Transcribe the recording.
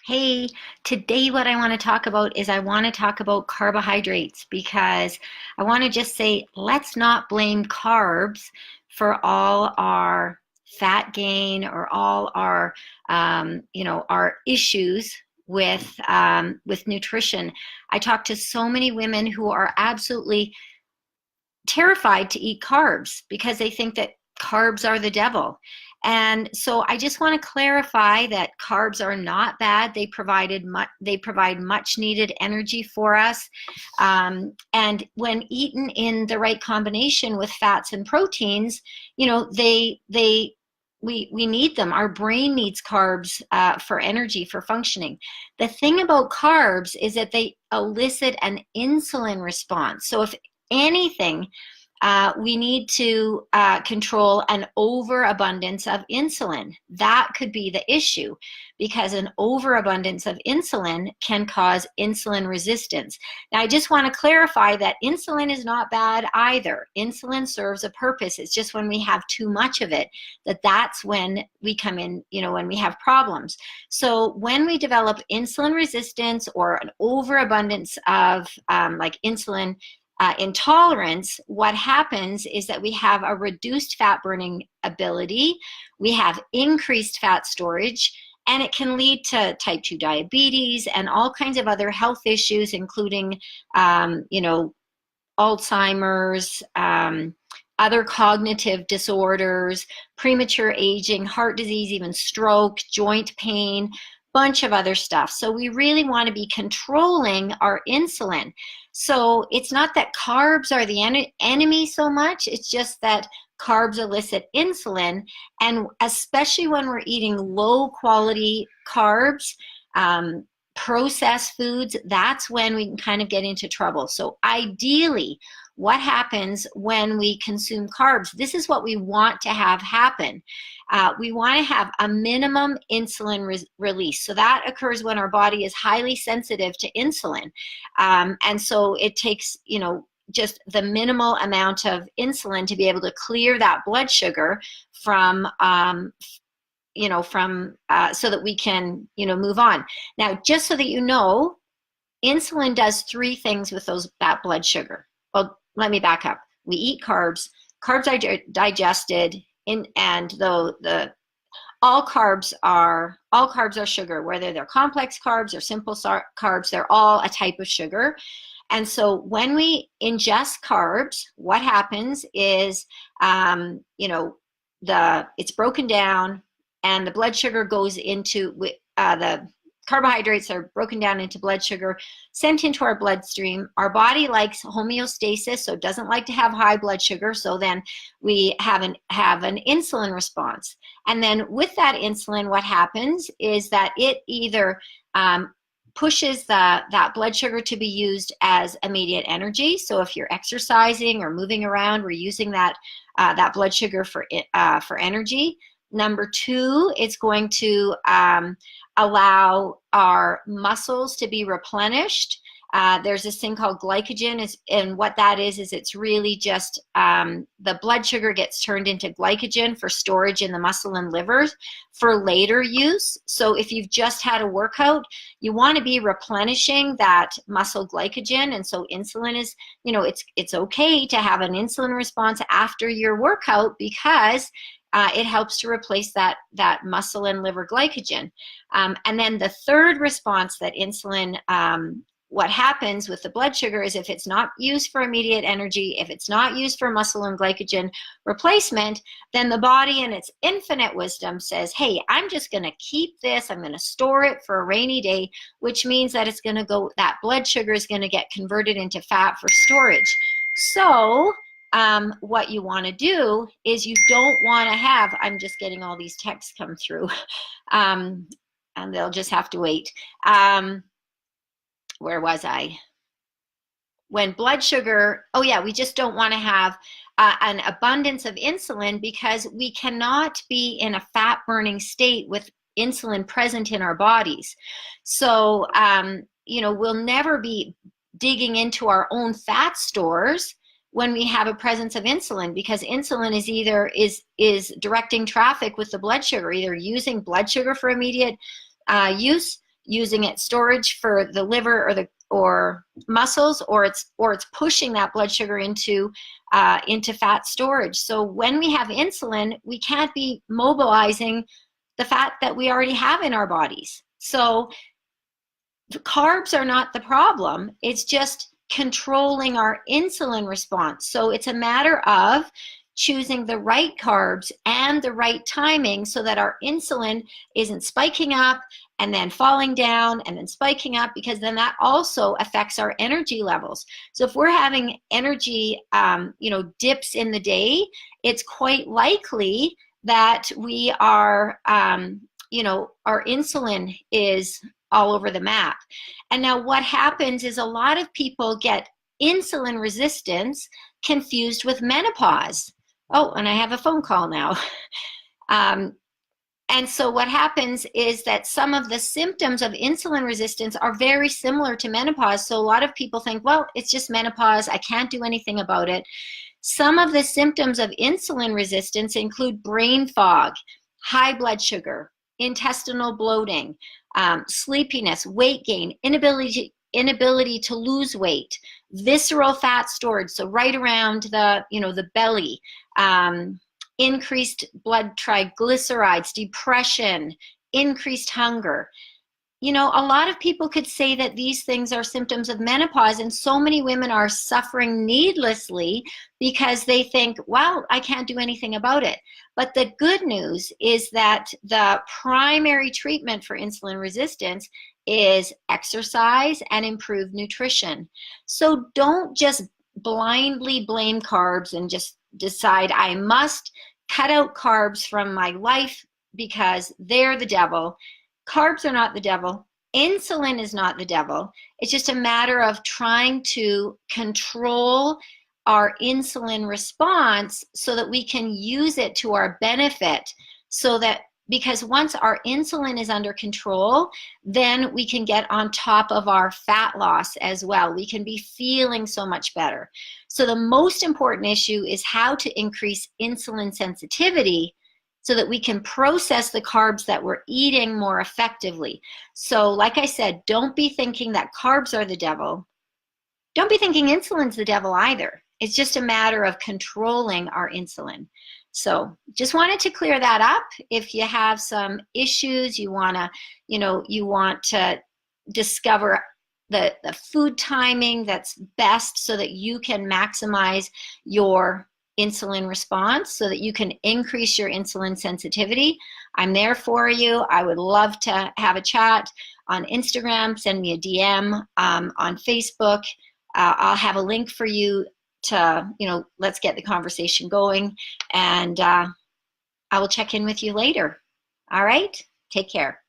Hey, today what I want to talk about is I want to talk about carbohydrates because I want to just say let's not blame carbs for all our fat gain or all our our issues with nutrition. I talk to so many women who are absolutely terrified to eat carbs because they think that carbs are the devil. And so I just want to clarify that carbs are not bad. They provide much needed energy for us. And when eaten in the right combination with fats and proteins, we need them. Our brain needs carbs for energy, for functioning. The thing about carbs is that they elicit an insulin response. So if anything, we need to control an overabundance of insulin. That could be the issue because an overabundance of insulin can cause insulin resistance. Now, I just want to clarify that insulin is not bad either. Insulin serves a purpose. It's just when we have too much of it that's when we come in, when we have problems. So when we develop insulin resistance or an overabundance of like insulin intolerance, what happens is that we have a reduced fat burning ability, we have increased fat storage, and it can lead to type 2 diabetes and all kinds of other health issues, including, Alzheimer's, other cognitive disorders, premature aging, heart disease, even stroke, joint pain, bunch of other stuff. So we really want to be controlling our insulin. So it's not that carbs are the enemy so much, it's just that carbs elicit insulin, and especially when we're eating low quality carbs, processed foods, that's when we can kind of get into trouble. So ideally, what happens when we consume carbs? This is what we want to have happen. We want to have a minimum insulin release. So that occurs when our body is highly sensitive to insulin. And so it takes, just the minimal amount of insulin to be able to clear that blood sugar from so that we can, move on. Now, just so that you know, insulin does three things with that blood sugar. Well, let me back up. We eat carbs. Carbs are digested and all carbs are sugar, whether they're complex carbs or simple carbs, they're all a type of sugar. And so when we ingest carbs, what happens is, it's broken down and the blood sugar goes into the carbohydrates are broken down into blood sugar, sent into our bloodstream. Our body likes homeostasis, so it doesn't like to have high blood sugar. So then we have an insulin response. And then with that insulin, what happens is that it either pushes that blood sugar to be used as immediate energy. So if you're exercising or moving around, we're using that blood sugar for energy. Number two, it's going to allow our muscles to be replenished. There's this thing called glycogen, and what that is it's really just the blood sugar gets turned into glycogen for storage in the muscle and liver for later use. So if you've just had a workout, you want to be replenishing that muscle glycogen, and so insulin is, it's okay to have an insulin response after your workout because it helps to replace that muscle and liver glycogen. And then the third response that insulin, what happens with the blood sugar is if it's not used for immediate energy, if it's not used for muscle and glycogen replacement, then the body in its infinite wisdom says, hey, I'm just going to keep this, I'm going to store it for a rainy day, which means that it's going to go, that blood sugar is going to get converted into fat for storage. So what you want to do is you don't want to have, I'm just getting all these texts come through, and they'll just have to wait. Where was I? When blood sugar, oh yeah, we just don't want to have an abundance of insulin because we cannot be in a fat burning state with insulin present in our bodies. So, we'll never be digging into our own fat stores when we have a presence of insulin, because insulin is either is directing traffic with the blood sugar, either using blood sugar for immediate use, using it storage for the liver or muscles, or it's pushing that blood sugar into fat storage. So when we have insulin, we can't be mobilizing the fat that we already have in our bodies. So carbs are not the problem. It's just controlling our insulin response. So it's a matter of choosing the right carbs and the right timing so that our insulin isn't spiking up and then falling down and then spiking up, because then that also affects our energy levels. So if we're having energy, dips in the day, it's quite likely that we are, our insulin is all over the map. And now what happens is a lot of people get insulin resistance confused with menopause. Oh, and I have a phone call now. And so what happens is that some of the symptoms of insulin resistance are very similar to menopause. So a lot of people think, well, it's just menopause, I can't do anything about it. Some of the symptoms of insulin resistance include brain fog, high blood sugar, intestinal bloating, sleepiness, weight gain, inability to lose weight, visceral fat storage, so right around the belly, increased blood triglycerides, depression, increased hunger. A lot of people could say that these things are symptoms of menopause, and so many women are suffering needlessly because they think, well, I can't do anything about it. But the good news is that the primary treatment for insulin resistance is exercise and improved nutrition. So don't just blindly blame carbs and just decide I must cut out carbs from my life because they're the devil. Carbs are not the devil. Insulin is not the devil. It's just a matter of trying to control our insulin response so that we can use it to our benefit, because once our insulin is under control, then we can get on top of our fat loss as well. We can be feeling so much better. So the most important issue is how to increase insulin sensitivity so that we can process the carbs that we're eating more effectively. So like I said, don't be thinking that carbs are the devil. Don't be thinking insulin's the devil either. It's just a matter of controlling our insulin. So just wanted to clear that up. If you have some issues, you want to discover the food timing that's best so that you can maximize your insulin response, so that you can increase your insulin sensitivity, I'm there for you. I would love to have a chat on Instagram. Send me a DM on Facebook. I'll have a link for you to, let's get the conversation going, and I will check in with you later. All right, take care.